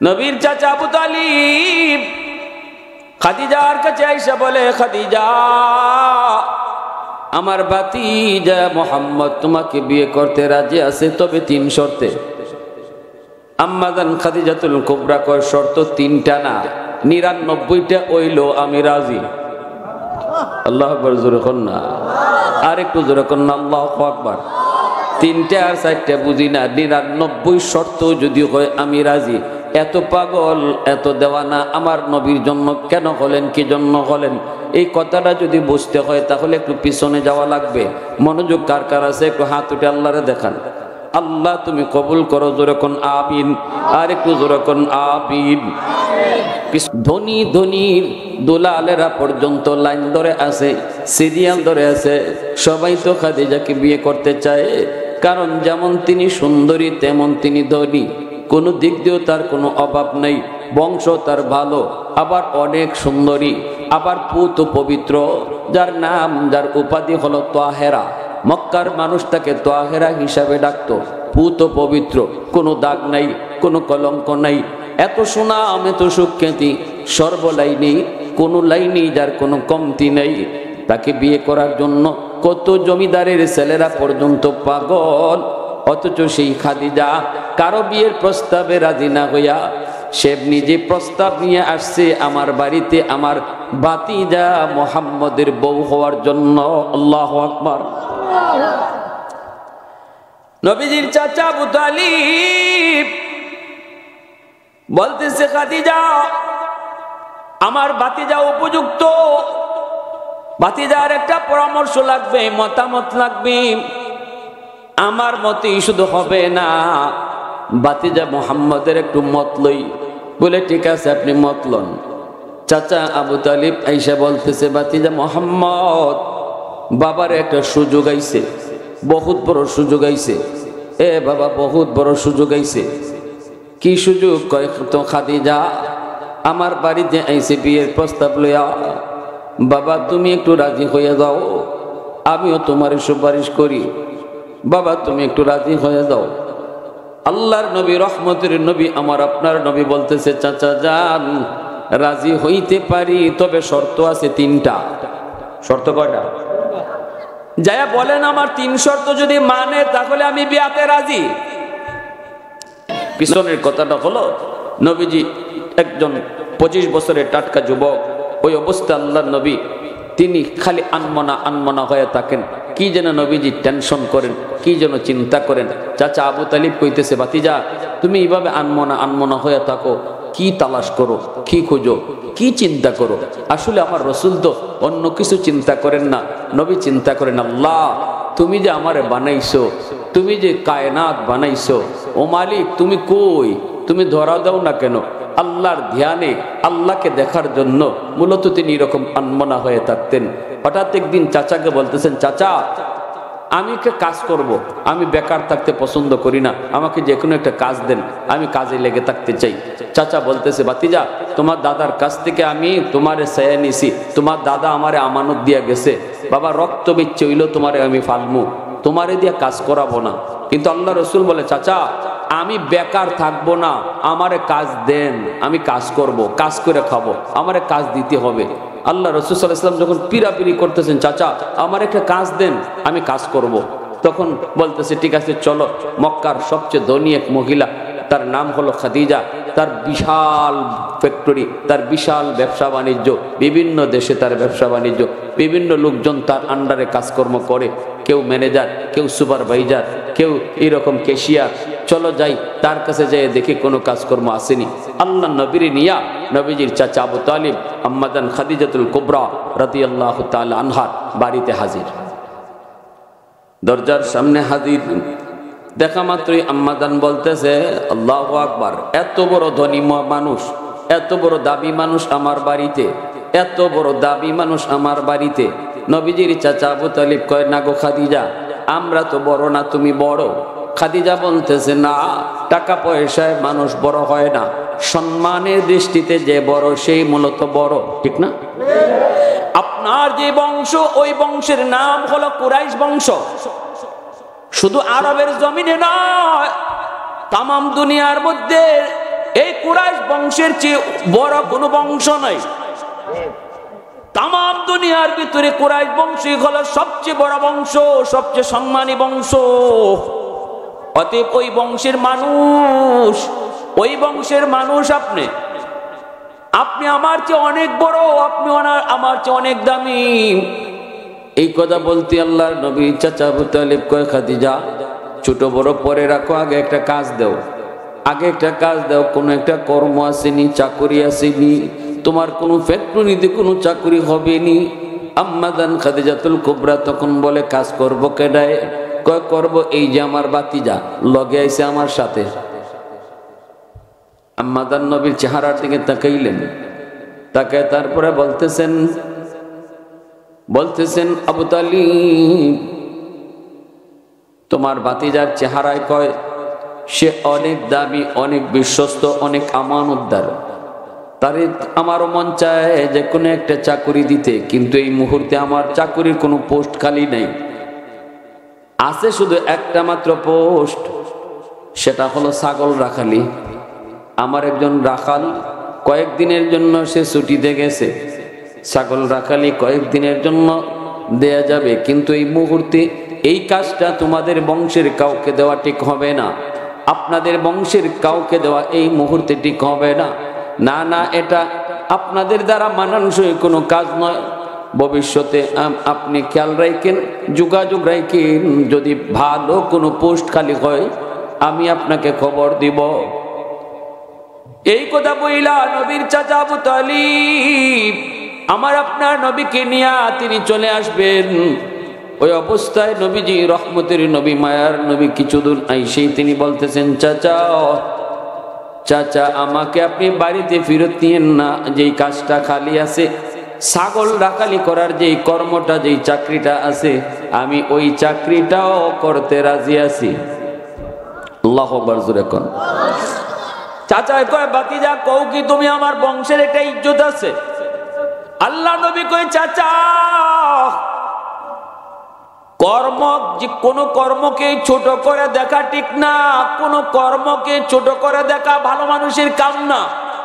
নবীর চাচা আবু তালিব খাদিজার কাছে আইসা বলে, খাদিজা, আমার ভাতিজা মুহাম্মদ তোমাকে বিয়ে করতে রাজি আছে, তবে 3 শর্তে। আম্মা জান খাদিজাতুল কুবরা কয়, শর্ত 3টা না, 99টা হইলো আমি রাজি। আল্লাহু আকবার, জোরে কোন না, আর একটু জোরে কোন না, আল্লাহু আকবার। 3টা আর 4টা বুঝি না, 99 শর্ত যদি হয় আমি রাজি। এত পাগল, এত দেওয়ানা আমার নবীর জন্য কেন হলেন, কি জন্য হলেন? এই কথাটা যদি বুঝতে হয় তাহলে একটু পিছনে যাওয়া লাগবে। মনোযোগ কার কার আছে একটু হাত উঠে আল্লাহরে দেখান। আল্লাহ তুমি কবুল করো, জোরে কোন আমিন, আর একটু জোরে কোন আমিন। ধনী ধনীর দুলালেরা পর্যন্ত লাইন ধরে আছে, সিরিয়াল ধরে আছে, সবাই তো খাদিজাকে বিয়ে করতে চায়, কারণ যেমন তিনি সুন্দরী তেমন তিনি ধনী, কোনো দিক দিয়েও তার কোনো অভাব নেই, বংশ তার ভালো, আবার অনেক সুন্দরী, আবার পুত পবিত্র, যার নাম যার উপাধি হলো তাহেরা। মক্কার মানুষ তাকে তাহেরা হিসাবে ডাকতো, পুত পবিত্র, কোনো দাগ নাই, কোনো কলঙ্ক নাই, এত সুনাম, এত সুখ্যাতি, সর্বলাইনি, কোনো লাইনি যার কোনো কমতি নেই। তাকে বিয়ে করার জন্য কত জমিদারের ছেলেরা পর্যন্ত পাগল, অথচ সেই খাদিজা কারো বিয়ের প্রস্তাবে রাজি না হইয়া সে নিজে প্রস্তাব নিয়ে আসছে আমার বাড়িতে আমার ভাতিজা মুহাম্মদের বউ হওয়ার জন্য। আল্লাহু আকবার। নবীজির চাচা আবু তালিব বলতেছে, খাদিজা, আমার ভাতিজা উপযুক্ত, ভাতিজার একটা পরামর্শ লাগবে, মতামত লাগবে, আমার মতেই শুধু হবে না, ভাতিজা মুহাম্মদের একটু মত লই। বলে ঠিক আছে, আপনি মত লন। চাচা আবু তালিব আইসা বলতেছে, ভাতিজা মুহাম্মদ, বাবার একটা সুযোগ আইছে, বহুত বড় সুযোগ আইছে। এ বাবা, বহুত বড় সুযোগ আইছে। কি সুযোগ? কয় তো খাদিজা আমার বাড়িতে আইছে বিয়ের প্রস্তাব লইয়া, বাবা তুমি একটু রাজি হয়ে যাও, আমিও তোমার সুপারিশ করি, বাবা তুমি একটু রাজি হয়ে যাও। আল্লাহর নবী, রহমতের নবী, আমার আপনার নবী বলতেছে, চাচা যান, রাজি হইতে পারি, তবে শর্ত আছে 3টা। শর্ত কয়টা? যায়া বলেন, আমার 3 শর্ত যদি মানে তাহলে আমি বিয়াতে রাজি। পিছনের কথাটা হলো, নবীজি একজন 25 বছরের টাটকা যুবক, ওই অবস্থা আল্লাহর নবী তিনি খালি আনমনা আনমনা হয়ে থাকেন। কি যেন নবীজি টেনশন করেন, কি যেন চিন্তা করেন। চাচা আবু তালিব কইতেছে, ভাতিজা তুমি এইভাবে আনমনা আনমনা হয়ে থাকো, কি তালাশ করো, কি খুঁজো, কি চিন্তা করো? আসলে আমার রসুল তো অন্য কিছু চিন্তা করেন না, নবী চিন্তা করেন, আল্লাহ তুমি যে আমারে বানাইছো, তুমি যে কায়নাত বানাইছো, ও মালিক তুমি কই, তুমি ধরা দাও না কেন? আল্লাহর ধ্যানে, আল্লাহকে দেখার জন্য মূলত তিনি এরকম আনমনা হয়ে থাকতেন। হঠাৎ একদিন চাচাকে বলতেছেন, চাচা আমি একটা কাজ করব, আমি বেকার থাকতে পছন্দ করি না, আমাকে যে কোনো একটা কাজ দেন, আমি কাজে লেগে থাকতে চাই। চাচা বলতেছে, ভাতিজা তোমার দাদার কাছ থেকে আমি তোমারে চেয়ে নিছি, তোমার দাদা আমারে আমানত দিয়া গেছে, বাবা রক্ত বিচ্ছে হইলেও তোমারে আমি ফালমু, তোমারে দিয়া কাজ করাবো না। কিন্তু আল্লাহ রসুল বলে, চাচা আমি বেকার থাকবো না, আমারে কাজ দেন, আমি কাজ করব, কাজ করে খাবো, আমারে কাজ দিতে হবে। আল্লাহ রসুল সাল্লাল্লাহু আলাইহি ওয়াসাল্লাম যখন পীড়াপিড়ি করতেছেন, চাচা আমার একটা কাজ দেন, আমি কাজ করব, তখন বলতেছে, ঠিক আছে চলো, মক্কার সবচেয়ে ধনী এক মহিলা, তার নাম হলো খাদিজা, তার বিশাল ফ্যাক্টরি, তার বিশাল ব্যবসা বাণিজ্য, বিভিন্ন দেশে তার ব্যবসা বাণিজ্য, বিভিন্ন লোকজন তার আন্ডারে কাজকর্ম করে, কেউ ম্যানেজার, কেউ সুপারভাইজার, কেউ এরকম ক্যাশিয়ার। চলো যাই, তার কাছে যাই, দেখি কোনো কাজকর্ম আসেনি। আল্লাহ নবীর নিয়া নবীজির চাচা আবু তালিব আম্মাদান খাদিজাতুল কুবরা রাদিয়াল্লাহু তাআলা আনহার বাড়িতে হাজির, দরজার সামনে হাজির। দেখা মাত্রই আম্মাদান বলতেছে, আল্লাহু আকবার, এত বড় ধনী মানুষ, এত বড় দাবি মানুষ আমার বাড়িতে, এত বড় দাবি মানুষ আমার বাড়িতে। নবীজির চাচা আবু তালিব কয়, না গো খাদিজা, আমরা তো বড় না, তুমি বড়। খাদিজা বলতেছে, না, টাকা পয়সায় মানুষ বড় হয় না, সম্মানের দৃষ্টিতে যে বড় সেই মূলত বড়, ঠিক না? আপনার যে বংশ, ওই বংশের নাম হলো কুরাইশ বংশ। শুধু আরবের জমিনে নয়, তামাম দুনিয়ার মধ্যে এই কুরাইশ বংশের চেয়ে বড় কোনো বংশ নাই। তাম দুনিয়ার ভিতরে কুরাইশ বংশই হলো সবচেয়ে বড় বংশ, সবচেয়ে সম্মানী বংশ। অতএব ওই বংশের মানুষ, ওই বংশের মানুষ আপনি আমার চেয়ে অনেক বড়, আপনি আমার চেয়ে অনেক দামি। এই কথা বলতে আল্লাহর নবী চাচা আবু তালিব কয়, খাদিজা ছোট বড় পরে রাখো, আগে একটা কাজ দাও, আগে একটা কাজ দাও। কোনো একটা কর্ম আসেনি, চাকরি আসেনি, তোমার কোনো ফ্যাক্টরিতে কোনো চাকরি হবে নি। আম্মাদান খাদিজাতুল কুবরা তখন বলে, কাজ করবো কেডায়? কয় করব এই যে আমার বাতিজা লগে আইছে আমার সাথে। আম্মাদান নবীর চেহারার দিকে তাকাইলেন, তাকায় তারপরে বলতেছেন আবু তালিব তোমার বাতিজার চেহারায়, কয় সে অনেক দামি, অনেক বিশ্বস্ত, অনেক আমানতদার, তারে আমারও মন চায় যে কোনো একটা চাকরি দিতে, কিন্তু এই মুহূর্তে আমার চাকরির কোনো পোস্ট খালি নেই, আছে শুধু একটা মাত্র পোস্ট, সেটা হলো ছাগল রাখালি। আমার একজন রাখাল কয়েকদিনের জন্য সে ছুটিতে গেছে, ছাগল রাখালি কয়েকদিনের জন্য দেয়া যাবে, কিন্তু এই মুহূর্তে এই কাজটা তোমাদের বংশের কাউকে দেওয়া ঠিক হবে না, আপনাদের বংশের কাউকে দেওয়া এই মুহূর্তে ঠিক হবে না। না না, এটা আপনাদের দ্বারা মানানসই কোনো কাজ নয়। ভবিষ্যতে আপনি খেয়াল রাখেন, যোগাযোগ রাখেন, যদি ভালো কোনো পোস্ট খালি হয় আমি আপনাকে খবর দিব। এই কথা বইলা নবীর চাচা আবু তালিব আমার আপনার নবীকে নিয়ে তিনি চলে আসবেন। ওই অবস্থায় নবীজি রহমতের নবী, মায়ার নবী কিছু দূর আইসেই তিনি বলতেছেন, চাচা চাচা আমাকে আপনি বাড়িতে ফেরত নিয়েন না, যেই কাজটা খালি আছে, ছাগল রাখালি করার যেই কর্মটা, যেই চাকরিটা আছে, আমি ওই চাকরিটাও করতে রাজি আছি। আল্লাহু আকবার জোরে কোন। চাচা কয়, বাতিজা কও কি তুমি আমার বংশের একটা ইজ্জত আছে? আল্লাহ নবী কয়, চাচা কর্ম, যে কোনো কর্মকে ছোট করে দেখা ঠিক না, কোনো কর্মকে ছোট করে দেখা ভালো মানুষের কাম না।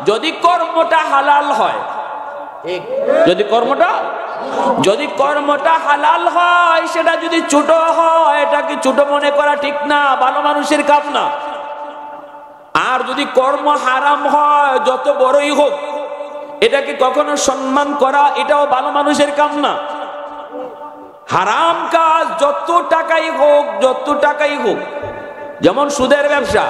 যদি কর্মটা হালাল হয়, যদি কর্মটা হালাল হয়, সেটা যদি ছোট হয়, এটাকে ছোট মনে করা ঠিক না, ভালো মানুষের কাম না। আর যদি কর্ম হারাম হয়, যত বড়ই হোক, এটাকে কখনো সম্মান করা, এটাও ভালো মানুষের কাম না। হারাম কাজ যত টাকাই হোক, যেমন সুদের ব্যবসা,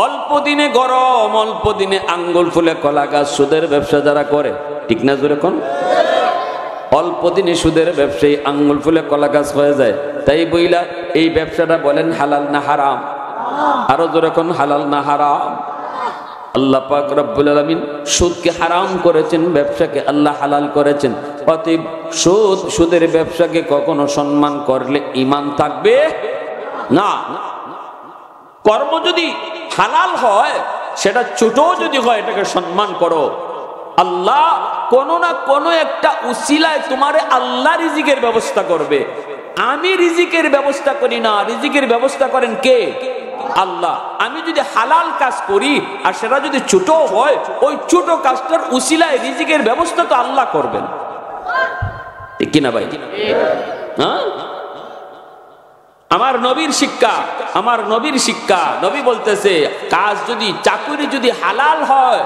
অল্প দিনে গরম, অল্প দিনে আঙ্গুল ফুলে কলা গাছ। সুদের ব্যবসা যারা করে, ঠিক না জোরে কোন? অল্প দিনে সুদের ব্যবসায়ী আঙ্গুল ফুলে কলা গাছ হয়ে যায়। তাই বইলা এই ব্যবসাটা বলেন হালাল না হারাম? আরো জোরে কোন, হালাল না হারাম? আল্লাহ পাক রব্বুল আলামিন সুদকে হারাম করেছেন, ব্যবসাকে আল্লাহ হালাল করেছেন। অতএব সুদের ব্যবসাকে কখনো সম্মান করলে ঈমান থাকবে না। কর্ম যদি হালাল হয়, সেটা ছোট যদি হয়, এটাকে সম্মান করো। আল্লাহ কোনো না কোনো একটা উসিলায় তোমারে আল্লাহ রিজিকের ব্যবস্থা করবে। আমি রিজিকের ব্যবস্থা করি না, রিজিকের ব্যবস্থা করেন কে? আল্লাহ। আমি যদি হালাল কাজ করি আর সেটা যদি ছোট হয়, ওই ছোট কাজটার উসিলায় রিজিকের ব্যবস্থা তো আল্লাহ করবেন, ঠিক কিনা ভাই? হ্যাঁ, আমার নবীর শিক্ষা, নবী বলতেছে, কাজ যদি, চাকুরি যদি হালাল হয়,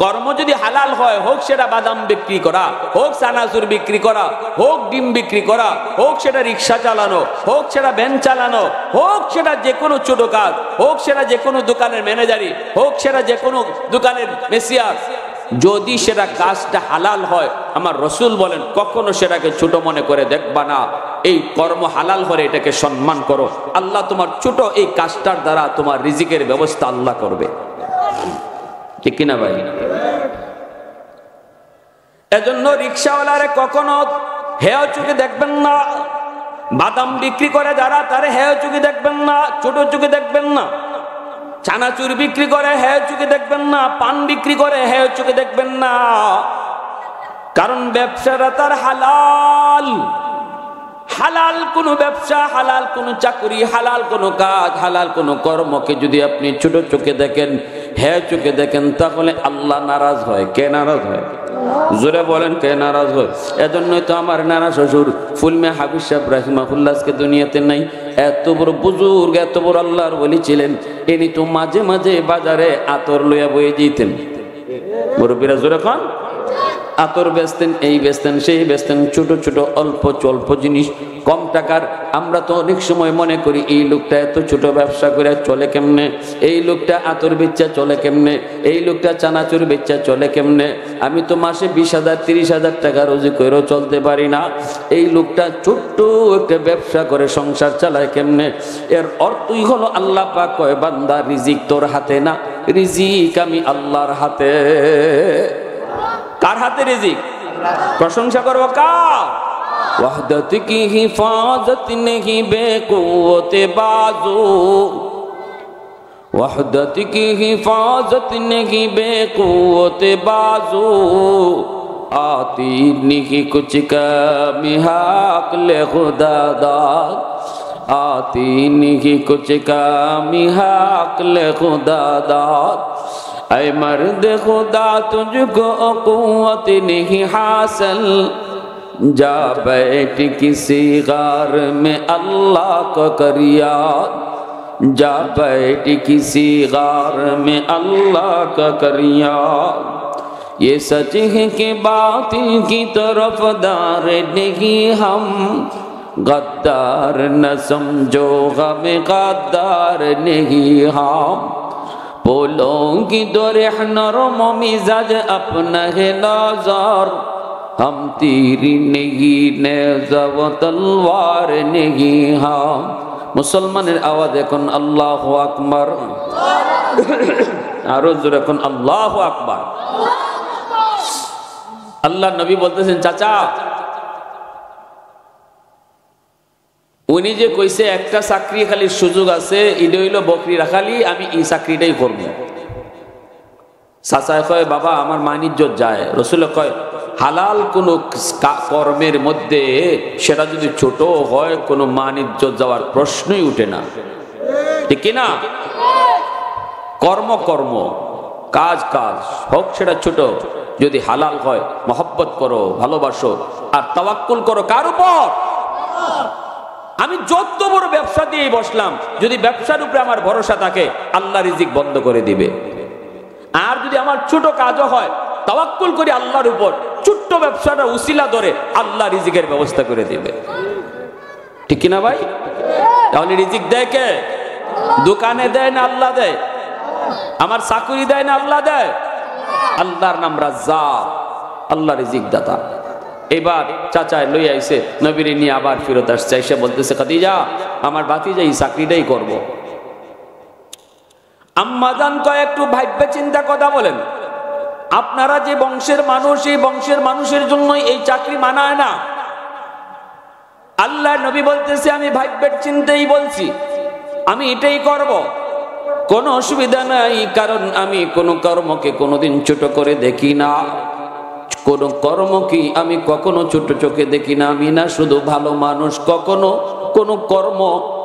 কর্ম যদি হালাল হয়, হোক সেটা বাদাম বিক্রি করা, হোক চানাচুর বিক্রি করা, হোক ডিম বিক্রি করা, হোক সেটা রিক্সা চালানো, হোক সেটা ভ্যান চালানো, হোক সেটা যে কোনো ছোট কাজ, হোক সেটা যে কোনো দোকানের ম্যানেজারি, হোক সেটা যে কোনো দোকানের মেসিয়ার, যদি সেটা কাজটা হালাল হয়, আমার রসুল বলেন কখনো সেটাকে ছোট মনে করে দেখবা না। এই কর্ম হালাল হলে এটাকে সম্মান করো। আল্লাহ তোমার ছোট এই কাজটার দ্বারা তোমার রিজিকের ব্যবস্থা আল্লাহ করবে, ঠিক কিনা ভাই? এজন্য রিক্সাওয়ালারে কখনো হেয় চোখে দেখবেন না, বাদাম বিক্রি করে যারা, তারে হেয় চোখে দেখবেন না, ছোট চোখে দেখবেন না। চানাচুর বিক্রি করে হেয় চোখে দেখবেন না, পান বিক্রি করে হেয় চোখে দেখবেন না, কারণ ব্যবসাটা তার হালাল। হালাল কোনো ব্যবসা, হালাল কোনো চাকরি, হালাল কোনো কাজ, হালাল কোনো কর্মকে যদি আপনি ছোট চোখে দেখেন, হ্যাঁ চোখে দেখেন, তাহলে আল্লাহ নারাজ হয়। কে নারাজ হয়? জোরে বলেন, কে নারাজ হয়? এজন্যই তো আমার নানা শ্বশুর ফুলমে হাফিজ সাহেব রাহিমাহুল্লাহ আজকে দুনিয়াতে নাই। এত বড় বুজুর্গ, এত বড় আল্লাহর ওলি ছিলেন। ইনি তো মাঝে মাঝে বাজারে আতর লইয়া বয়ে যেতেন। মুরব্বীরা জোরে খান। আতর বেচতেন, এই বেচতেন, সেই বেচতেন, ছোট ছোট অল্প অল্প জিনিস, কম টাকার। আমরা তো অনেক সময় মনে করি এই লোকটা এত ছোট ব্যবসা করে চলে কেমনে, এই লোকটা আতর বেচা চলে কেমনে, এই লোকটা চানাচুর বেচা চলে কেমনে, আমি তো মাসে 20,000 30,000 টাকা রোজি করেও চলতে পারি না, এই লোকটা ছোট্ট একটা ব্যবসা করে সংসার চালায় কেমনে। এর অর্থই হলো আল্লাহ পাক কয়, বান্দা রিজিক তোর হাতে না, রিজিক আমি আল্লাহর হাতে। কার হাতে রিজিক? প্রশংসা করবো কার? ওয়াহদত কি হিফাজত নেহি বেকুওতে বাজু, ওয়াহদত কি হিফাজত নেহি বেকুওতে বাজু, आती नहीं कुछ कमी हक ले खुदा दाद, आती नहीं कुछ कमी हक ले खुदा दाद। ऐ मर्द खुदा तुझको कुव्वत नहीं हासिल, जा बैठ किसी गार में अल्लाह को कर याद, जा बैठ किसी गार में अल्लाह का कर याद। ये सच है कि बातिल की तरफ दार नहीं हम, गद्दार न समझो गम गद्दार नहीं हम। बोलों की दोरेह नरम मिजाज अपना है नज़र, हम तीरी नहीं नेज़ा व तलवार नहीं हम। मुसलमाনের आवाज এখন আল্লাহু আকবার, আরো জোরে এখন আল্লাহু আকবার। আল্লাহ নবী বলতেছেন, চাচা উনি যে কইছে একটা চাকরি খালি সুযোগ আছে, এটা হইল বকরি রাখালি, আমি এই চাকরিটাই করব। চাচা কয়, বাবা আমার মান ইজ্জত যায়। রসুল কয়, হালাল কোন কর্মের মধ্যে সেটা যদি ছোট হয়, কোনো মান ইজ্জত যাওয়ার প্রশ্নই উঠে না, ঠিক কিনা? কর্ম কর্ম, কাজ কাজ হোক, সেটা ছোট, যদি হালাল হয় মহব্বত করো, ভালোবাসো, আর তাওয়াক্কুল করো কার উপর? আমি যত বড় ব্যবসা দিয়ে বসলাম, যদি ব্যবসার উপরে আমার ভরসা থাকে, আল্লাহ রিজিক বন্ধ করে দিবে। আর যদি আমার ছোট কাজও হয়, তাওয়াক্কুল করি আল্লাহর উপর, ছোট্ট ব্যবসাটা উসিলা ধরে আল্লাহ রিজিকের ব্যবস্থা করে দিবে, ঠিক কিনা ভাই? তাহলে রিজিক দেয় কে? দোকানে দেয় না আল্লাহ দেয়? আমার চাকরি দেয় না আল্লাহ দেয়? আল্লাহর নাম রাজ্জাক, আল্লাহ রিজিক দাতা। এবার চাচায় লই আইছে, নবীরে নিয়ে আবার ফেরত আসছে, এসে বলতেছে, খাদিজা আমার ভাতিজা এই চাকরিটাই করব। আম্মা জান কয়, একটু ভাববে চিন্তা কথা বলেন, আপনারা যে বংশের মানুষ, এই বংশের মানুষের জন্য এই চাকরি মানায় না। আল্লাহ নবী বলতেছে, আমি ভাববে চিন্তাই বলছি, আমি এটাই করব, কোনো অসুবিধা নাই, কারণ আমি কোন কর্মকে কোনোদিন ছোট করে দেখি না, কোন কর্মকে আমি কখনো ছোট চোখে দেখি না। আমি না শুধু ভালো মানুষ, কখনো কোন কর্ম,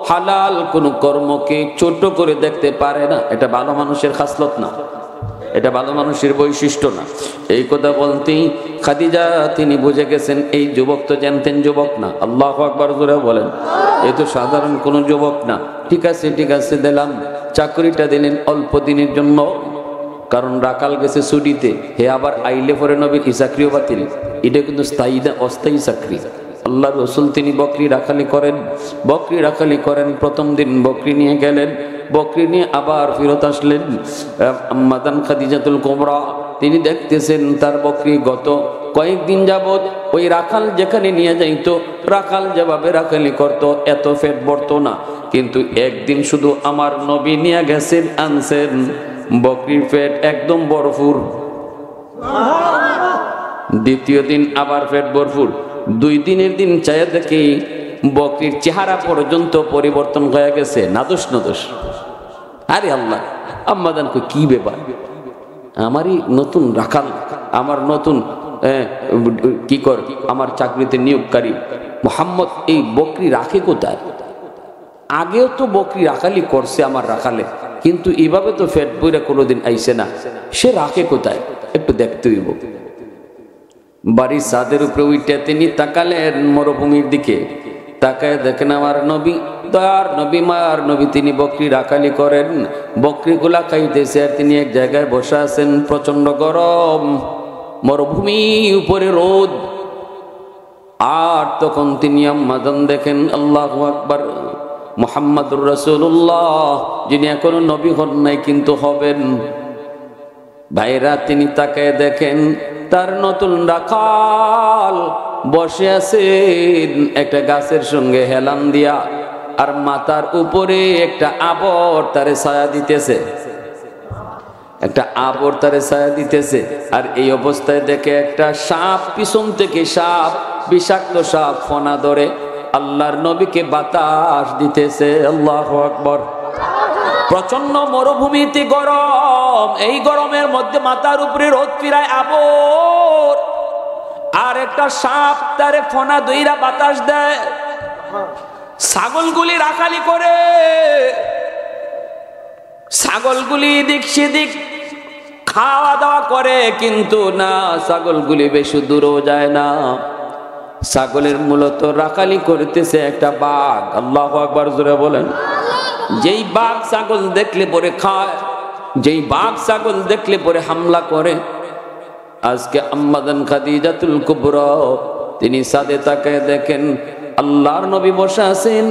হালাল কোন কর্মকে ছোট করে দেখতে পারে না। এটা ভালো মানুষের খাসলত না, এটা ভালো মানুষের বৈশিষ্ট্য না। এই কথা বলতেই খাদিজা তিনি বুঝে গেছেন, এই যুবক তো জানতেন যুবক না। আল্লাহু আকবার জোরে বলেন, এই তো সাধারণ কোন যুবক না। ঠিক আছে ঠিক আছে দিলাম, চাকরিটা দিলেন অল্প দিনের জন্য, কারণ রাকাল গেছে ছুটিতে, হে আবার আইলে পরে নবীর এই চাকরিও বাতিল। এটা কিন্তু স্থায়ী না, অস্থায়ী চাকরি। আল্লাহ রসুল তিনি বকরি রাখালি করেন, বকরি রাখালি করেন। প্রথম দিন বকরি নিয়ে গেলেন, বকরি নিয়ে আবার ফেরত আসলেন। আম্মাদান খাদিজাতুল কুবরা তিনি দেখতেছেন তার বকরি গত কয়েকদিন যাবত ওই রাখাল যেখানে নিয়ে যাইতো, রাখাল যেভাবে রাখালি করতো, এত ফেট বর্ত না। কিন্তু একদিন শুধু আমার নবী নিয়ে গেছেন, আনছেন বকরির পেট একদম ভরপুর। দ্বিতীয় দিন আবার পেট ভরপুর। 2 দিনের দিন চাইয়া দেখি বকরির চেহারা পর্যন্ত পরিবর্তন হয়ে গেছে, নাদোষ নাদোষ। আরে আল্লাহ, আম্মাদান কই কি ব্যাপার, আমারই নতুন রাখাল, আমার নতুন কি কর, আমার চাকরিতে নিয়োগকারী, মোহাম্মদ এই বকরি রাখে কোথায়? আগেও তো বকরি রাখালি করছে আমার রাখালে, কিন্তু এইভাবে তো ফেট বইরা কোনোদিন আইসে না, সে রাখে কোথায়? একটু দেখতে হইব। বাড়ির ছাদের উপরে উইটা তিনি তাকালেন মরুভূমির দিকে, তাকায় দেখেন আমার নবী, তার নবী মার নবী, তিনি বকরি রাখালি করেন, বকরিগুলা খাইতেছে আর তিনি এক জায়গায় বসে আছেন। প্রচন্ড গরম, মরুভূমি, উপরে রোদ। আর তখন তিনি আম্মাজান দেখেন, আল্লাহু আকবার, মুহাম্মাদুর রাসূলুল্লাহ, যিনি এখনো নবী হন নাই কিন্তু হবেন। ভাইরা তিনি তাকায় দেখেন তার নতুন রাখাল বসে আছেন একটা গাছের সঙ্গে হেলান দিয়া, আর মাথার উপরে একটা আবর তারে ছায়া দিতেছে, একটা আবর তারে ছায়া দিতেছে। আর এই অবস্থায় দেখে একটা সাপ, পিছন থেকে সাপ, বিষাক্ত সাপ ফনা ধরে আল্লাহর নবীকে বাতাস দিতেছে। আল্লাহু আকবার। প্রচন্ড মরুভূমিতে গরম, এই গরমের মধ্যে মাথার উপরে রোদ ফিরায় আবর, আর একটা সাপ তারে ফনা দইরা বাতাস দেয়। ছাগলগুলি রাখালি করে, ছাগলগুলি দিক সেদিক খাওয়া দাওয়া করে, কিন্তু না, ছাগলগুলি বেশি দূরও যায় না। ছাগলের মূলত রাখালি করতেছে একটা বাঘ। আল্লাহু আকবার, জোরে বলেন। যেই বাঘ ছাগল দেখলে পরে খায়, যেই বাঘ ছাগল দেখলে পরে হামলা করে। আজকে আম্মাদান খাদিজাতুল কুবরা তিনি সাদে তাকায় দেখেন আল্লাহর নবী বসে আছেন,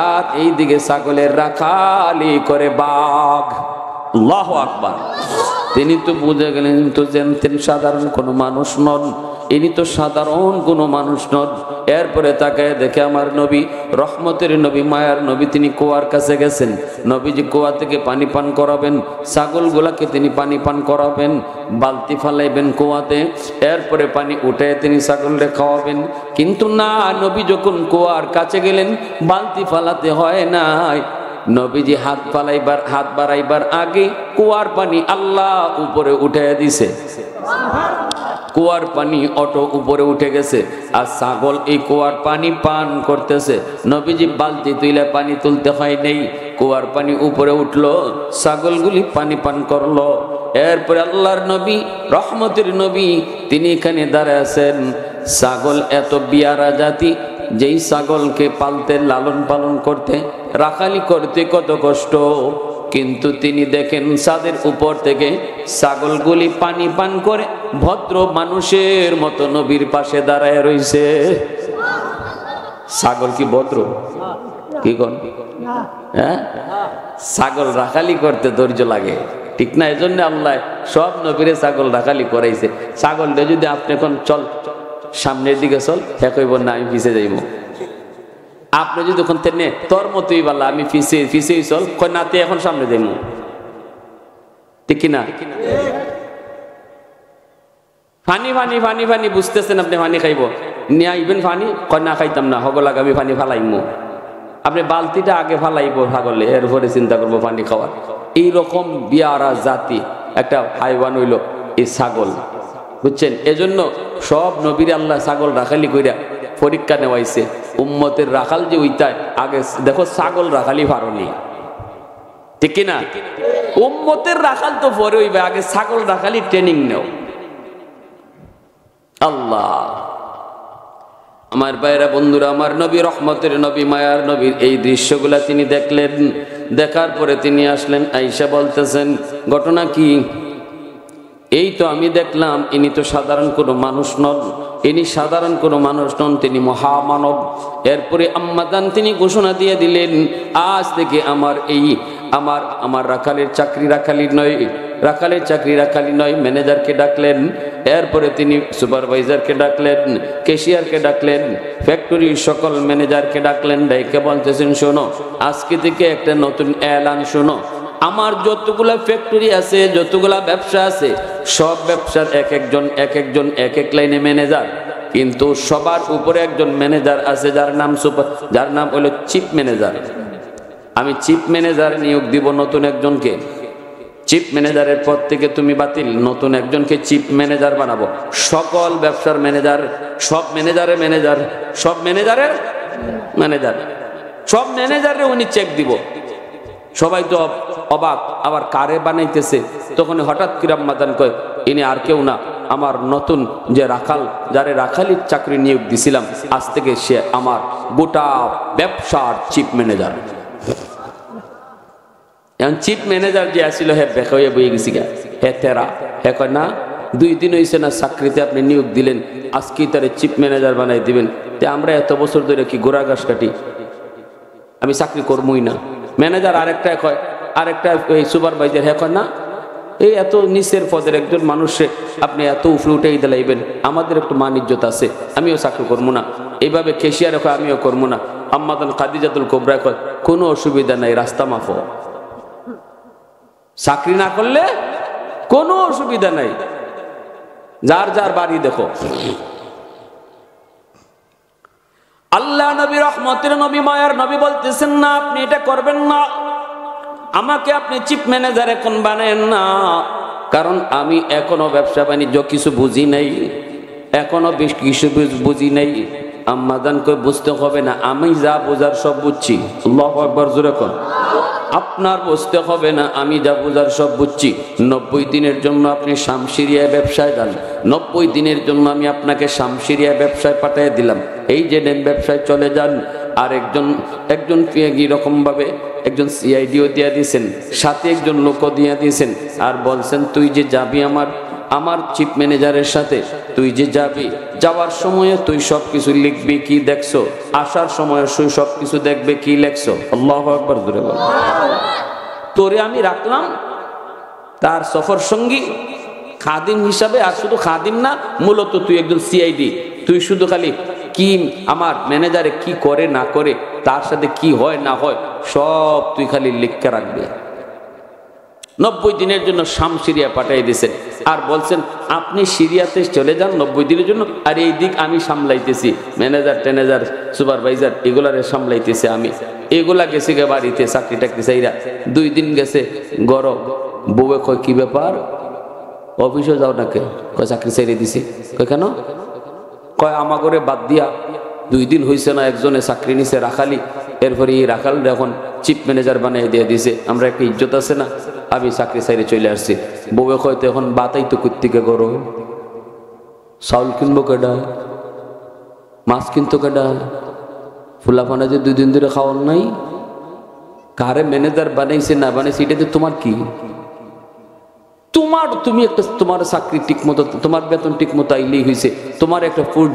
আর এই দিকে ছাগলের রাখালি করে বাঘ। আল্লাহু আকবার। তিনি তো বুঝে গেলেন তো জানতেন সাধারণ কোনো মানুষ নন, ইনি তো সাধারণ কোনো মানুষ নন। এরপরে তাকায় দেখে আমার নবী, রহমতের নবী, মায়ার নবী, তিনি কুয়ার কাছে গেছেন। নবীজি কুয়া থেকে পানি পান করাবেন, ছাগলগুলাকে তিনি পানি পান করাবেন, বালতি ফালাইবেন কুয়াতে, এরপরে পানি উঠে তিনি ছাগলরে খাওয়াবেন। কিন্তু না, নবী যখন কুয়ার কাছে গেলেন বালতি ফালাতে হয় নাই, নবীজি হাত বাড়াইবার আগে কুয়ার পানি আল্লাহ উপরে উঠে দিছে। কুয়ার পানি অটো উপরে উঠে গেছে, আর ছাগল এই কুয়ার পানি পান করতেছে। নবীজি বালতি তুইলে পানি তুলতে হয় নেই, কুয়ার পানি উপরে উঠলো, ছাগলগুলি পানি পান করলো। এরপরে আল্লাহর নবী, রহমতের নবী, তিনি এখানে দাঁড়ায় আছেন। ছাগল এত বিয়ারা জাতি, যেই ছাগলকে পালতে, লালন পালন করতে, রাখালি করতে কত কষ্ট, কিন্তু তিনি দেখেন ছাদের উপর থেকে ছাগলগুলি পানি পান করে ভদ্র মানুষের মতো নবীর পাশে দাঁড়ায় রইছে। ছাগল কি ভদ্র? কি কোন? হ্যাঁ, ছাগল রাখালি করতে ধৈর্য লাগে, ঠিক না? এই জন্য আল্লাহ সব নবীরে ছাগল রাখালি করাইছে। ছাগলটা যদি আপনি এখন চল সামনের দিকে চল, হ্যাঁ কইব না আমি পিছিয়ে যাইব। আপনি যদি ওখান থেকে তোর মতোই বলা আমি পিছিয়ে চল, কই নাতে এখন সামনে যাইব, ঠিক কিনা? পানি পানি পানি পানি বুঝতেছেন আপনি, পানি খাইব নিয়ে আইবেন, পানি কয় না খাইতাম না, হগল আগে আমি পানি ফালাইমু। আপনি বালতিটা আগে ফালাইব ছাগলে, এরপরে চিন্তা করবো পানি খাওয়ার। এইরকম বিয়ারা জাতি একটা হাইওয়ান হইল এই ছাগল, বুঝছেন? এজন্য সব নবীর আল্লাহ ছাগল রাখালি কইরা পরীক্ষা নেওয়াইছে। উম্মতের রাখাল যে ওইটাই আগে দেখো, ছাগল রাখালি পারনি, ঠিক কিনা? উম্মতের রাখাল তো পরে হইবে, আগে ছাগল রাখালি ট্রেনিং নেও। আল্লাহ, আমার ভাইরা, বন্ধুরা, আমার নবী, রহমতের নবী, মায়ার নবীর এই দৃশ্যগুলা তিনি দেখলেন। দেখার পরে তিনি আসলেন, আয়েশা বলতেছেন ঘটনা কি? এই তো আমি দেখলাম ইনি তো সাধারণ কোনো মানুষ নন, ইনি সাধারণ কোনো মানুষ নন, তিনি মহামানব। এরপরে আম্মাদান তিনি ঘোষণা দিয়ে দিলেন, আজ থেকে আমার রাখালের চাকরি রাখালি নয়, রাখালের চাকরি রাখালি নয়। ম্যানেজারকে ডাকলেন, এরপরে তিনি সুপারভাইজারকে ডাকলেন, ক্যাশিয়ারকে ডাকলেন, ফ্যাক্টরির সকল ম্যানেজারকে ডাকলেন। ডাইকে বলতেছেন, শোনো, আজকে থেকে একটা নতুন এলান শোনো, আমার যতগুলা ফ্যাক্টরি আছে, যতগুলা ব্যবসা আছে, সব ব্যবসার এক এক লাইনে ম্যানেজার, কিন্তু সবার উপরে একজন ম্যানেজার আছে যার নাম হলো চিফ ম্যানেজার। আমি চিফ ম্যানেজার নিয়োগ দিব নতুন একজনকে। চিফ ম্যানেজারের পদ থেকে তুমি বাতিল, নতুন একজনকে চিফ ম্যানেজার বানাবো। সকল ব্যবসার ম্যানেজার, সব ম্যানেজারের ম্যানেজার, সব ম্যানেজারের ম্যানেজার, সব ম্যানেজারে উনি চেক দিব। সবাই তো অবাক, আবার কারে বানাইতেছে? তখন হঠাৎ কিরাম মাদান কয়, ইনি আর কেউ না, আমার নতুন যে রাখাল, যারে রাখালির চাকরি নিয়োগ দিছিলাম, আজ থেকে সে আমার গোটা ব্যবসার চিফ ম্যানেজার। এখন চিফ ম্যানেজার যে আসছিল হে বেকা হয়ে বয়ে গেছি গা, হে তেরা, হে কয় না 2 দিন হয়েছে না চাকরিতে আপনি নিয়োগ দিলেন, আজকেই তারে চিফ ম্যানেজার বানাই দিবেন। তে আমরা এত বছর ধরে কি গোড়া ঘাস কাটি, আমি চাকরি করবই না। ম্যানেজার আরেকটা কয়, আরেকটা সুপারভাইজার হে কয় না, এই এত নিচের পদের একজন মানুষে আপনি এত উপরে উঠেই দিলাইবেন, আমাদের একটু মান ইজ্জত আছে, আমিও চাকরি করবো না। এইভাবে খেসিয়া রেখো, আমিও করবো না। আম্মাদান খাদিজাতুল কুবরা কয়, কোনো অসুবিধা নাই, রাস্তা মাফো, চাকরি না করলে কোনো অসুবিধা নাই, যার যার বাড়ি দেখো। আল্লাহ নবী, রহমতের নবী, মায়ার নবী বলতেছেন না আপনি এটা করবেন না, আমাকে আপনি চিফ ম্যানেজার এখন বানায়েন না, কারণ আমি এখনো ব্যবসা বাণিজ্য কিছু বুঝি নাই, এখনো বেশ কিছু বুঝি নাই। আম্মাদান কই বুঝতে হবে না, আমি যা বোঝার সব বুঝছি। আল্লাহু আকবার, জোরে কোন। আপনার বুঝতে হবে না, আমি যা বোঝার সব বুঝছি। 90 দিনের জন্য আপনি শামশিরিয়ায় ব্যবসায় যান, 90 দিনের জন্য আমি আপনাকে শামশিরিয়ায় ব্যবসায় পাঠিয়ে দিলাম, এই যে নেন ব্যবসায় চলে যান। আর একজন এরকম ভাবে একজন সিআইডিও দিয়ে দিয়েছেন, সাথে একজন লোকও দিয়ে দিয়েছেন, আর বলছেন তুই যে যাবি আমার চিফ ম্যানেজারের সাথে, তুই যে যাবি, যাওয়ার সময়ে তুই সবকিছু লিখবি কি দেখছো, আসার সময় তুই সবকিছু দেখবে কি লেখছো। আল্লাহু আকবার, জোরে বল। তোরে আমি রাখলাম তার সফর সঙ্গী খাদিম হিসাবে, আর শুধু খাদিম না, মূলত তুই একজন সিআইডি, তুই শুধু খালি কি আমার ম্যানেজারে কি করে না করে, তার সাথে কি হয় না হয়, সব তুই খালি লিখে রাখবি। 90 দিনের জন্য শাম সিরিয়া পাঠিয়ে দিয়েছেন, আর বলছেন আপনি সিরিয়াতে চলে যান 90 দিনের জন্য, আর এই দিক আমি সামলাইতেছি, ম্যানেজার ট্যানেজার সুপারভাইজার এগুলারে সামলাইতেছি আমি। এগুলা গেছে গে বাড়িতে চাকরি টাকরি চাইরা, 2 দিন গেছে গরম, বউয়ে কয় কি ব্যাপার, অফিসে যাও নাকি? কয় চাকরি চাইরে দিছি। কয় কেন? কয় আমা করে বাদ দিয়া 2 দিন হয়েছে না একজনে চাকরি নিছে রাখালি, এরপরে এই রাখাল এখন চিফ ম্যানেজার বানিয়ে দিয়ে দিছে, আমরা একটা ইজ্জত আছে না, আমি চাকরি চাইরে চলে আসছি। বউয়ে হয়তো এখন বাতাই তো কুত্তিকে করো, চাউল কিনবো কেডা, মাছ কিনতো কেডা, ফুলাফানা যে 2 দিন ধরে খাওয়ার নাই, কারে ম্যানেজার বানাইছে না বানাইছে এটাতে তোমার কি? তুমি একটা তোমার চাকরি ঠিক মতো, তোমার বেতন ঠিক মতো আইলেই হয়েছে, তোমার একটা ফুড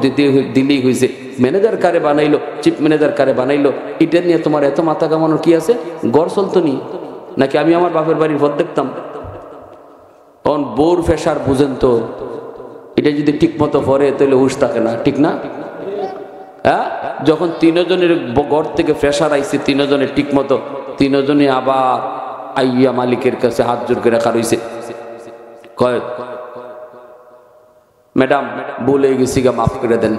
দিলেই হয়েছে। ম্যানেজার কারে বানাইলো, চিফ ম্যানেজার কারে বানাইলো, এটা নিয়ে তোমার এত মাথা কামানোর কি আছে? ঘর চলতো নি নাকি? আমি আমার বাপের বাড়ির পথ দেখতাম, তখন বোর ফেসার বুঝেন তো, এটা যদি ঠিক মতো পরে তাহলে হুশ থাকে না, ঠিক না? হ্যাঁ, যখন 3 জনের ঘর থেকে ফ্রেশার আইছে, 3 জনের ঠিক মতো, 3 জনে আবার আইয়া মালিকের কাছে হাত জোর করে রাখা রয়েছে, কয় ম্যাডাম বলে গেছি গা, মাফ করে দেন।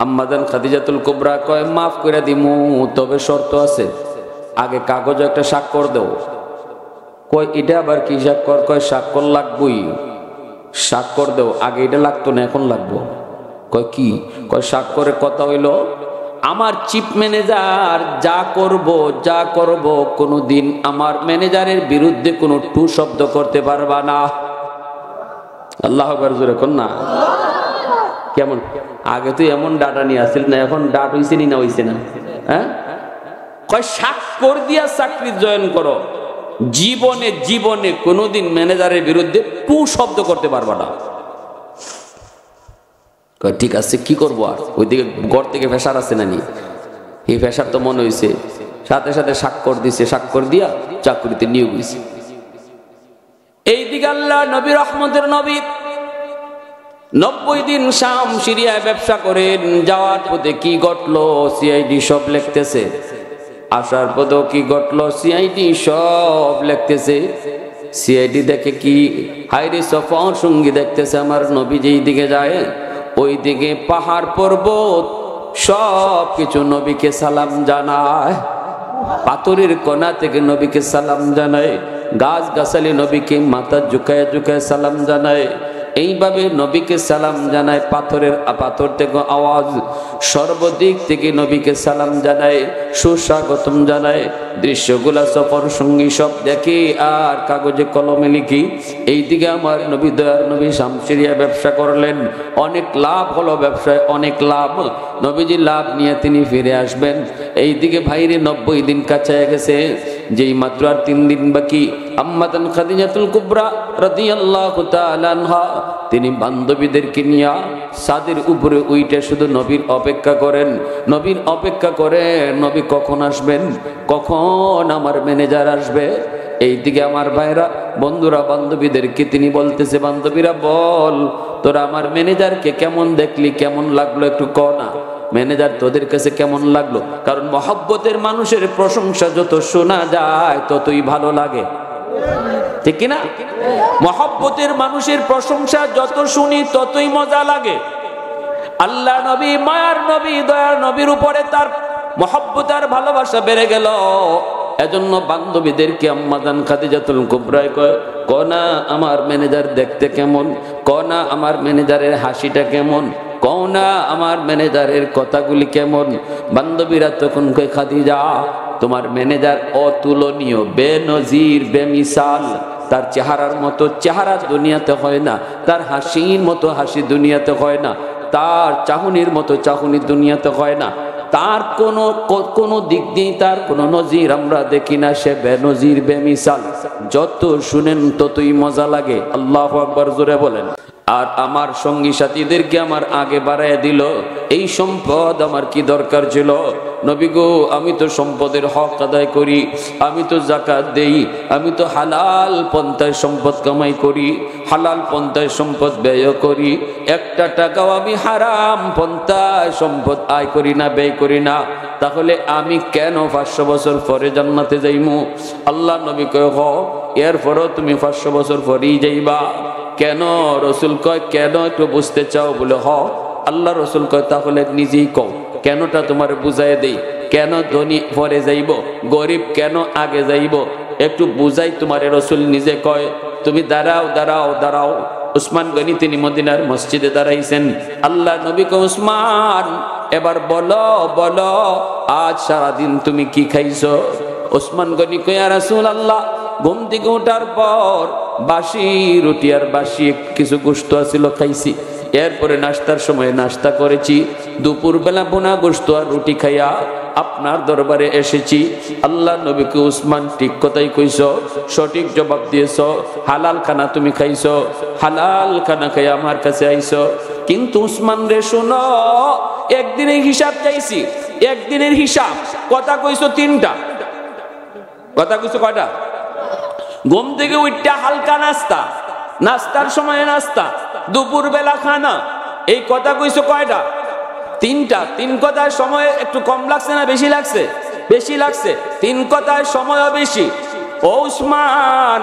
আম্মাজান খাদিজাতুল কুবরা কয় মাফ করে দিমু, তবে শর্ত আছে, আগে কাগজ একটা স্বাক্ষর দেও। কয় এটা আবার কি স্বাক্ষর? কয় স্বাক্ষর লাগবই, স্বাক্ষর দেও, আগে এটা লাগতো না এখন লাগবো। কয় কি? কয় স্বাক্ষরের কথা হইল আমার চিফ ম্যানেজার যা করব কোনোদিন আমার ম্যানেজারের বিরুদ্ধে কোনো টু শব্দ করতে পারবা না। আল্লাহু আকবার, জোরে কোন না। কেমন আগে তো এমন ডাটা নিয়ে আসছিল না, এখন ডাট হইছে নি না হইছে না? হ্যাঁ, কয় স্বাক্ষর দিয়া চাকরি জয়েন করো, জীবনে কোনোদিন ম্যানেজারের বিরুদ্ধে টু শব্দ করতে পারবা না। ঠিক আছে কি করবো আর, ওইদিকে ঘর থেকে ফেসার আছে না নি, এই ফেসার তো মনে হয়েছে, সাথে সাথে স্বাক্ষর দিছে, স্বাক্ষর দিয়া চাকরিতে নিয়োগ হয়েছে। এইদিকে আল্লাহ নবী, রহমতের নবী 90 দিন শাম সিরিয়ায় ব্যবসা করেন, যাওয়ার পথে কি ঘটলো সিআইডি সব লিখতেছে, আসার পথে কি ঘটলো সিআইডি সব লিখতেছে। সিআইডি দেখে কি, হায়রে সফর সঙ্গী দেখতেছে আমার নবী যেই দিকে যায় ওই দিকে পাহাড় পর্বত সব কিছু নবীকে সালাম জানায়, পাথরের কোণা থেকে নবীকে সালাম জানায়। গাছ গাছালি নবীকে মাথা ঝুঁকায় ঝুঁকায় সালাম জানায়। এইভাবে নবীকে সালাম জানায়, পাথর থেকে আওয়াজ, সর্বদিক থেকে নবীকে সালাম জানায়, সুস্বাগতম জানায়। দৃশ্যগুলা সফর সঙ্গী সব দেখি আর কাগজে কলমে লিখি। এইদিকে আমার নবী দয়ার নবী শামসিরিয়া ব্যবসা করলেন, অনেক লাভ হলো ব্যবসায়, অনেক লাভ। নবীজি লাভ নিয়ে তিনি ফিরে আসবেন। এইদিকে ভাইরে 90 দিন কাছায় গেছে, যেই মাত্র আর 3 দিন বাকি। আম্মাদান খাদিজাতুল কুবরা রাদিয়াল্লাহু তাআলা আনহা তিনি বান্ধবীদেরকে নিয়ে ছাদের উপরে উইটে শুধু নবীর অপেক্ষা করেন, নবীর অপেক্ষা করেন। নবী কখন আসবেন, কখন আমার ম্যানেজার আসবে। এইদিকে আমার ভাইরা বন্ধুরা বান্ধবীদেরকে তিনি বলতেছে, বান্ধবীরা বল তোরা আমার ম্যানেজারকে কেমন দেখলি, কেমন লাগলো একটু ক না। ম্যানেজার তোদের কাছে কেমন লাগলো? কারণ মহব্বতের মানুষের প্রশংসা যত শোনা যায় ততই ভালো লাগে, ঠিক কিনা? মহব্বতের মানুষের প্রশংসা যত শুনি ততই মজা লাগে। আল্লাহ নবী, মায়ার নবী, দয়ার নবীর উপরে তার মহব্বত আর ভালোবাসা বেড়ে গেল। এজন্য বান্ধবীদেরকে আম্মাজান খাদিজাতুল কুবরা কয়, কনা আমার ম্যানেজার দেখতে কেমন, কনা আমার ম্যানেজারের হাসিটা কেমন, কওনা আমার ম্যানেজারের কথাগুলি কেমন। বান্ধবীরা তখন কয়, খাদিজা তোমার ম্যানেজার অতুলনীয়, বেনজির, বেমিসাল। তার চেহারার মতো চেহারা দুনিয়াতে হয় না, তার হাসির মতো হাসি দুনিয়াতে হয় না, তার চাহনির মতো চাহনি দুনিয়াতে হয় না, তার কোনো দিক দিয়ে তার কোনো নজির আমরা দেখি না। সে বেনজির, বেমিসাল। যত শুনেন ততই মজা লাগে। আল্লাহু আকবার, জোরে বলেন। আর আমার সঙ্গী সাথীদেরকে আমার আগে বাড়ায় দিল। এই সম্পদ আমার কি দরকার ছিল? নবী গো, আমি তো সম্পদের হক আদায় করি, আমি তো যাকাত দেই, আমি তো হালাল পন্থায় সম্পদ কামাই করি, হালাল পন্থায় সম্পদ ব্যয় করি। একটা টাকাও আমি হারাম পন্থায় সম্পদ আয় করি না, ব্যয় করি না। তাহলে আমি কেন 500 বছর পরে জান্নাতে যাইমু? আল্লাহ নবী কয়, হ এরপরও তুমি 500 বছর পরেই যাইবা। কেন? রসুল কয়, কেন একটু বুঝতে চাও? বলে হ। আল্লাহ রসুল কয়, তাহলে নিজেই কও, কেনটা তোমার বুঝাই দেই। কেন ধনী পরে যাইব, গরিব কেন আগে যাইব, একটু বুঝাই তোমারে। রসুল নিজে কয়, তুমি দাঁড়াও দাঁড়াও দাঁড়াও। উসমান গনি তিনি মদিনার মসজিদে দাঁড়াইছেন। আল্লাহ নবী কয়, উসমান এবার বলো বলো, আজ সারাদিন তুমি কি খাইছো? উসমান গনি কয়, ইয়া রাসূলুল্লাহ, ঘুম থেকে ওঠার পর বাসি রুটি আর বাসি কিছু গোশত ছিল খাইছি। এরপরে নাস্তার সময় নাস্তা করেছি। দুপুরবেলা বোনা গোশত আর রুটি খাইয়া আপনার দরবারে এসেছি। আল্লাহ নবীকে, উসমান ঠিক কথাই কইছ, সঠিক জবাব দিয়েছ। হালাল খানা তুমি খাইছ, হালাল খানা খাই আমার কাছে আইছ। কিন্তু উসমান রে শোনো, একদিনের হিসাব চাইছি, একদিনের হিসাব। কথা কইছো 3টা, কথা কইছো কয়টা? ঘুম থেকে উঠটা হালকা নাস্তা, নাস্তার সময় নাস্তা, দুপুর বেলা খানা। এই কথা কইছো কয়টা? 3টা। 3 কথার সময় একটু কম লাগছে না বেশি লাগছে? বেশি লাগছে। 3 কথার সময়ও বেশি। ও উসমান,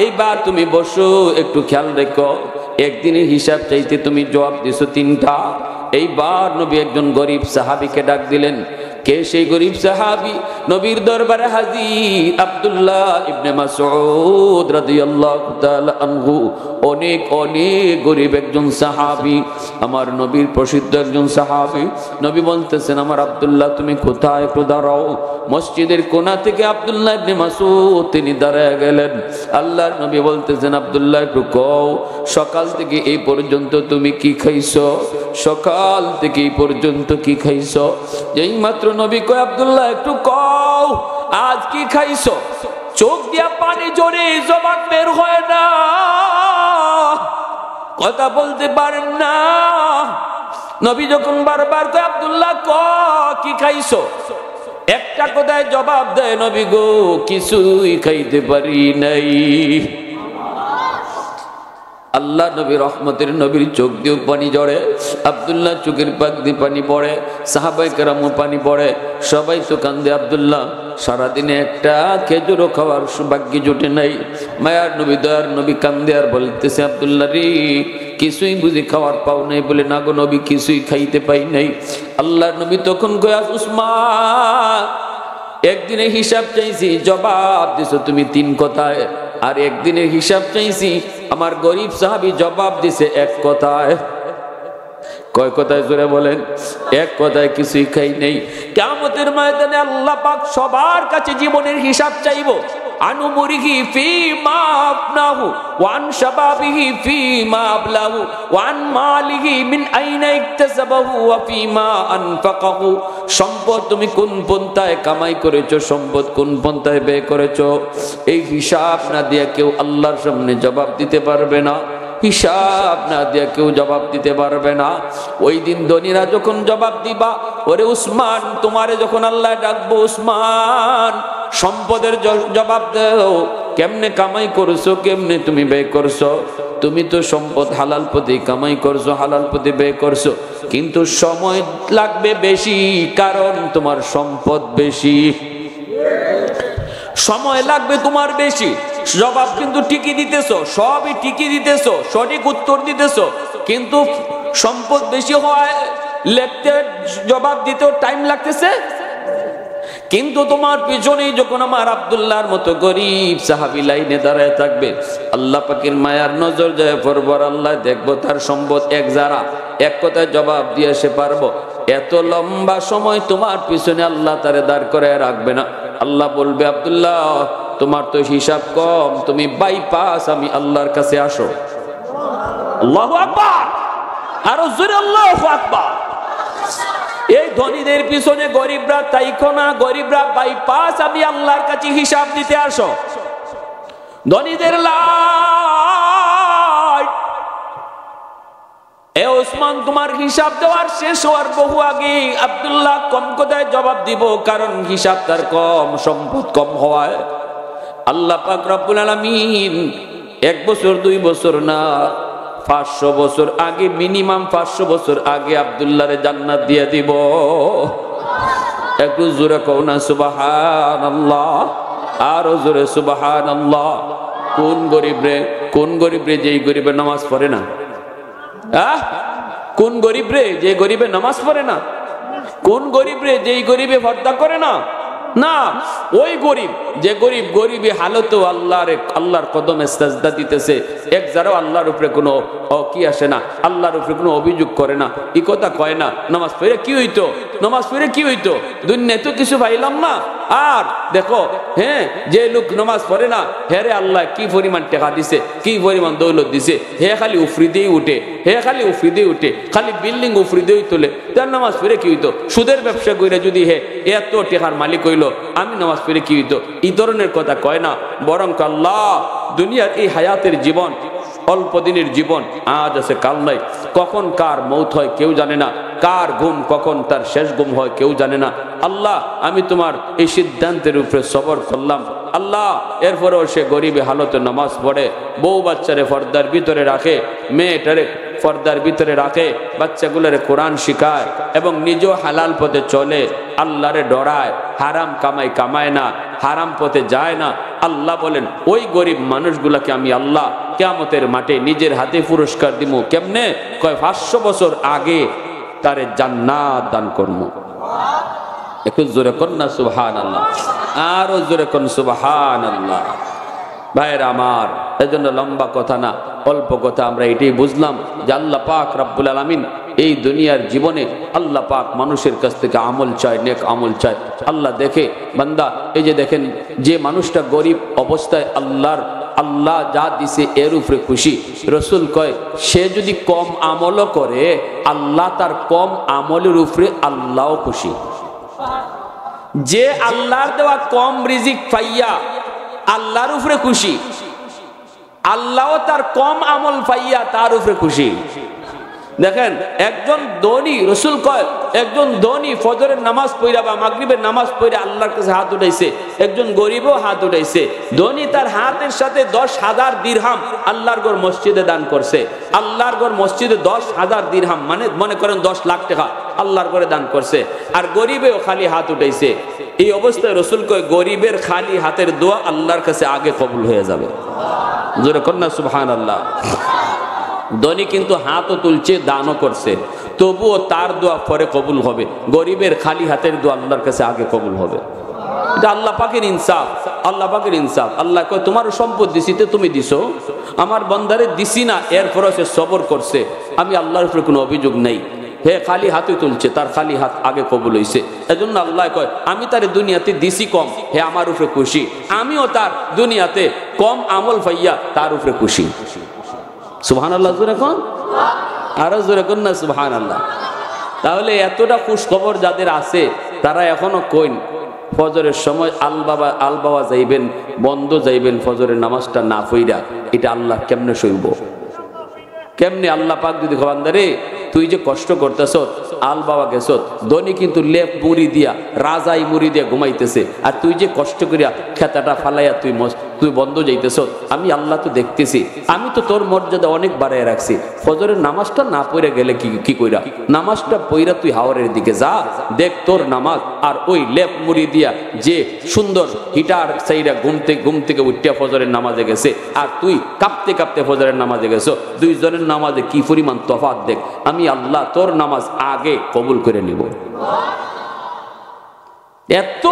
এইবার তুমি বসো, একটু খেয়াল রেখো। একদিনের হিসাব চাইতে তুমি জবাব দিছো 3টা। এইবার নবী একজন গরিব সাহাবীকে ডাক দিলেন। কে সেই গরিব সাহাবী? নবীর দরবারে হাজির আব্দুল্লাহ ইবনে মাসউদ রাদিয়াল্লাহু তাআলা আনহু। অনেক অনেক গরিব একজন সাহাবী, আমার নবীর প্রসিদ্ধ একজন সাহাবী। নবী বলতেছেন, আমার আব্দুল্লাহ তুমি কোথায়? একটু দাঁড়াও। মসজিদের কোণা থেকে আব্দুল্লাহ ইবনে মাসউদ তিনি দাঁড়ায় গেলেন। আল্লাহর নবী বলতেছেন, আব্দুল্লাহ একটু কও, সকাল থেকে এই পর্যন্ত তুমি কি খাইছো? সকাল থেকে এই পর্যন্ত কি খাইছো? এই মাত্র নবী কয়, আব্দুল্লাহ একটু কও, আজ কি খাইছো? চোখ দিয়া পানি জড়ে জবান বের হয় না, কথা বলতে পারেন না। নবী যখন বারবার কয়, আব্দুল্লাহ ক কি খাইছো, একটা কথায় জবাব দেয়, নবী গো কিছুই খাইতে পারি নাই। আল্লাহ নবী রহমতের নবীর চোখ দিয়ে পানি ঝরে, আব্দুল্লাহ চোখের পাক দিয়ে পানি পড়ে, সাহাবায়ে কেরামও পানি পড়ে, সবাই তো কান্দে। আব্দুল্লাহ সারাদিনে একটা খেজুরও খাওয়ার সৌভাগ্য জোটে নাই। মায়ার নবী দয়ার নবী কান্দে আর বলতেছে, আব্দুল্লাহ রে কিছুই বুঝি খাওয়ার পাও নাই? বলে না গো নবী, কিছুই খাইতে পাই নাই। আল্লাহ নবী তখন কয়, উসমান একদিনে হিসাব চাইছি, জবাব দিছো তুমি 3 কথায়। আর একদিনের হিসাব চাইছি, আমার গরিব সাহাবী জবাব দিছে এক কথায়। কয় কথায় জোরে বলেন? এক কথায়, কিছুই খাই নেই। কিয়ামতের ময়দানে আল্লাহ পাক সবার কাছে জীবনের হিসাব চাইবো। আনুমুরিহি ফিমা আফনাহু ওয়া আন শাবাবিহি ফিমা আবলাহু ওয়া আন মালিহি মিন আইনা ইকতাসাবাহু ওয়া ফিমা আনফাকাহু। সম্পদ তুমি কোন পন্থায় কামাই করেছো, সম্পদ কোন পন্থায় ব্যয় করেছো, এই হিসাব না দিয়ে কেউ আল্লাহর সামনে জবাব দিতে পারবে না। হিসাব না দিয়ে কেউ জবাব দিতে পারবে না। ওই দিন ধনীরা যখন জবাব দিবা, ওরে উসমান, তোমারে যখন আল্লাহ ডাকবো, উসমান সম্পদের জবাব দাও, কেমনে কামাই করছো, কেমনে তুমি ব্যয় করছো। তুমি তো সম্পদ হালাল পথে কামাই করছো, হালাল পথে ব্যয় করছো, কিন্তু সময় লাগবে বেশি, কারণ তোমার সম্পদ বেশি, সময় লাগবে তোমার বেশি। জবাব কিন্তু ঠিকই দিতেছো, সবই ঠিকই দিতেছো, সঠিক উত্তর দিতেছো, কিন্তু সম্পদ বেশি হয়, লিখতে জবাব দিতেও টাইম লাগতেছে। কিন্তু তোমার পিছনেই যখন আমার আব্দুল্লাহর মতো গরিব সাহাবী লাইনে দাঁড়ায় থাকবে, আল্লাহ পাকের মায়ার নজর যায় পরবার, আল্লাহ দেখবো তার সম্পদ এক যারা, এক কথায় জবাব দিয়ে সে পারবো। এত লম্বা সময় তোমার পিছনে আল্লাহ তারে দাঁড় করে রাখবে না। আল্লাহ বলবে, আব্দুল্লাহ তোমার তো হিসাব কম, তুমি বাইপাস, আমি আল্লাহর কাছে আসো। আল্লাহু আকবার, আরো জোরে আল্লাহু আকবার। এই ধনীদের পিছনে গরিবরা তাইকো না, গরিবরা বাইপাস, আমি আল্লাহর কাছে হিসাব দিতে আসো। ধনীদের লাইট, এ ওসমান তোমার হিসাব দেওয়ার শেষ হওয়ার বহু আগে আব্দুল্লাহ কম কথায় জবাব দিব, কারণ হিসাব তার কম, সম্পদ কম হওয়ায়। আল্লাহ পাক রব্বুল আলামিন 1 বছর 2 বছর না, 500 বছর আগে, মিনিমাম 500 বছর আগে আব্দুল্লাহরে জান্নাত দিয়ে দিব। একটু জোরে কও না সুবহানাল্লাহ, আরো জোরে সুবহানাল্লাহ। কোন গরিব রে, কোন গরিব রে যেই গরিবে নামাজ পড়ে না? কোন গরিব রে যে গরিবে নামাজ পড়ে না? কোন গরিব রে যেই গরিবে পর্দা করে না? না, ওই গরিব যে গরিব গরিবী হালত আল্লাহর কদমে সাজদা দিতেছে, এক যারাও আল্লাহর উপরে কোনো কি আসে না, আল্লাহর উপরে কোনো অভিযোগ করে না, এই কথা কয় না। নামাজ পড়ে কি হইতো, নামাজ পড়ে কি হইতো, দুনিয়ায় তো কিছু পাইলাম না। আর দেখো, হ্যাঁ, যে লোক নামাজ পড়ে না, হেরে আল্লাহ কি পরিমাণ টাকা দিছে, কি পরিমাণ দৌলত দিছে, হে খালি উফরি দিয়ে উঠে, হে খালি উফরি দিয়ে উঠে, খালি বিল্ডিং উফরি দিয়ে তোলে। তার নামাজ পড়ে কি হইতো? সুদের ব্যবসা করে যদি হে এত টাকার মালিক হইলো, আমি নামাজ পড়ে কি হইতো, এই ধরনের কথা কয় না। বরং আল্লাহ দুনিয়ার এই হায়াতের জীবন অল্প দিনের জীবন, আজ আছে কাল নাই, কখন কার মৌত হয় কেউ জানে না, কার ঘুম কখন তার শেষ ঘুম হয় কেউ জানে না। আল্লাহ আমি তোমার এই সিদ্ধান্তের উপরে সবর করলাম। আল্লাহ এরপরেও সে গরিবে হালতে নামাজ পড়ে, বউ বাচ্চারে পর্দার ভিতরে রাখে, মেয়েটারে পর্দার ভিতরে রাখে, বাচ্চাগুলোরে কোরআন শিখায় এবং নিজেও হালাল পথে চলে, আল্লাহরে ডরায়, হারাম কামায় না, হারাম পথে যায় না। আল্লাহ বলেন ওই গরিব মানুষগুলাকে আমি আল্লাহ কিয়ামতের মাঠে নিজের হাতে পুরস্কার দিব। কেমনে? কয় 500 বছর আগে তারে জান্নাত দান করব। একটু জোরে কর না সুবহানাল্লাহ, আরো জোরে কর সুবহানাল্লাহ। ভাইরা আমার, এজন্য লম্বা কথা না, অল্প কথা, আমরা এটাই বুঝলাম যে আল্লাহ পাক রব্বুল আলামিন এই দুনিয়ার জীবনে আল্লাহ পাক মানুষের কাছ থেকে আমল চায়, নেক আমল চায়। আল্লাহ দেখে বান্দা, এই যে দেখেন, যে মানুষটা গরিব অবস্থায় আল্লাহ যা দিছে এর উপরে খুশি। রসুল কয় সে যদি কম আমলও করে, আল্লাহ তার কম আমলের উপরে আল্লাহও খুশি। যে আল্লাহর দেওয়া কম রিজিক পাইয়া আল্লাহর উপরে খুশি, আল্লাহ তার কম আমল পাইয়া তার উপরে খুশি। দেখেন, একজন ধনী, রসুল কয় একজন ধনী ফজরের নামাজ পড়া বা মাগরিবের নামাজ পড়া আল্লাহর কাছে হাত উঠাইছে, একজন গরিবও হাত উঠাইছে। ধনী তার হাতের সাথে 10,000 দিরহাম আল্লাহর ঘর মসজিদে দান করছে। আল্লাহর ঘর মসজিদে 10,000 দিরহাম, মানে মনে করেন 10 লাখ টাকা আল্লাহর ঘরে দান করছে। আর গরিবেও খালি হাত উঠাইছে। এই অবস্থায় রসুল কয় গরিবের খালি হাতের দোয়া আল্লাহর কাছে আগে কবুল হয়ে যাবে। জোরে কন্যা সুবহানাল্লাহ। ধনী কিন্তু হাতও তুলছে, দানও করছে, তবুও তার দোয়া পরে কবুল হবে। গরিবের খালি হাতের দোয়া আল্লাহর কাছে আগে কবুল হবে। এটা আল্লাহ পাকের ইনসাফ। আল্লাহ পাকের ইনসাফ। আল্লাহ কয় তোমার সম্পদ দিছি তে তুমি দিছো, আমার বান্দারে দিছি না, এরপরও সে সবর করছে, আমি আল্লাহর উপরে কোনো অভিযোগ নেই। হে খালি হাতে তুলছে, তার খালি হাত আগে কবুল হইছে। এজন্য আল্লাহ কয় আমি তার দুনিয়াতে দিছি কম, হে আমার উপরে খুশি, আমিও তার দুনিয়াতে কম আমল পাইয়া তার উপরে খুশি। সুবহানাল্লাহ জোরে কোন, আরো জোরে কোন না সুবহানাল্লাহ। তাহলে এতটা খুশ খবর যাদের আছে তারা এখনো কইন ফজরের সময় আল বাবা যাইবেন, বন্ধ যাইবেন, ফজরের নামাজটা না পইরা, এটা আল্লাহ কেমনে সইব? কেমনে? আল্লাহ পাক যদি বান্দারে তুই যে কষ্ট করতেছ, আল বাবা গেছ, ধনী কিন্তু লেপ মুড়ি দিয়া, রাজাই মুড়ি দিয়া ঘুমাইতেছে, আর তুই যে কষ্ট করিয়া খেতাটা ফালাইয়া তুই বন্ধ যাইতেছ, আমি আল্লাহ তো দেখতেছি, আমি তো তোর মর্যাদা অনেক বাড়াই রাখছি। ফজরের নামাজটা না পড়ে গেলে কি কইরা? নামাজটা পইরা তুই হাওরের দিকে যা, দেখ তোর নামাজ আর ওই লেপ মুড়ি দিয়া যে সুন্দর হিটার সাইরা ঘুম থেকে উঠিয়া ফজরের নামাজে গেছে, আর তুই কাঁপতে কাঁপতে ফজরের নামাজে গেছো, দুইজনের নামাজে কি পরিমাণ তফাৎ দেখ। আমি আল্লাহ তোর নামাজ আগে কবুল করে নিব। এত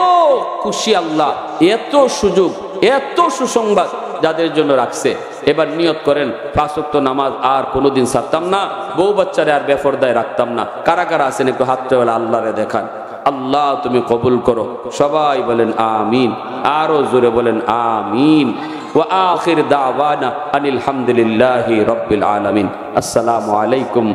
খুশি আল্লাহ, এত সুযোগ, এত সুসংবাদ যাদের জন্য রাখছে। এবার নিয়ত করেন 5 ওয়াক্ত নামাজ আর কোনোদিন ছাড়তাম না, বউ বাচ্চারে আর বেপরদায় রাখতাম না। কারা কারা আছেন একটু হাতটা বেলা আল্লাহরে দেখান। আল্লাহ তুমি কবুল করো, সবাই বলেন আমিন, আরো জোরে বলেন আমিন। ওয়া আখির দাওয়ানা আনিল হামদুলিল্লাহি রাব্বিল আলামিন। আসসালামু আলাইকুম।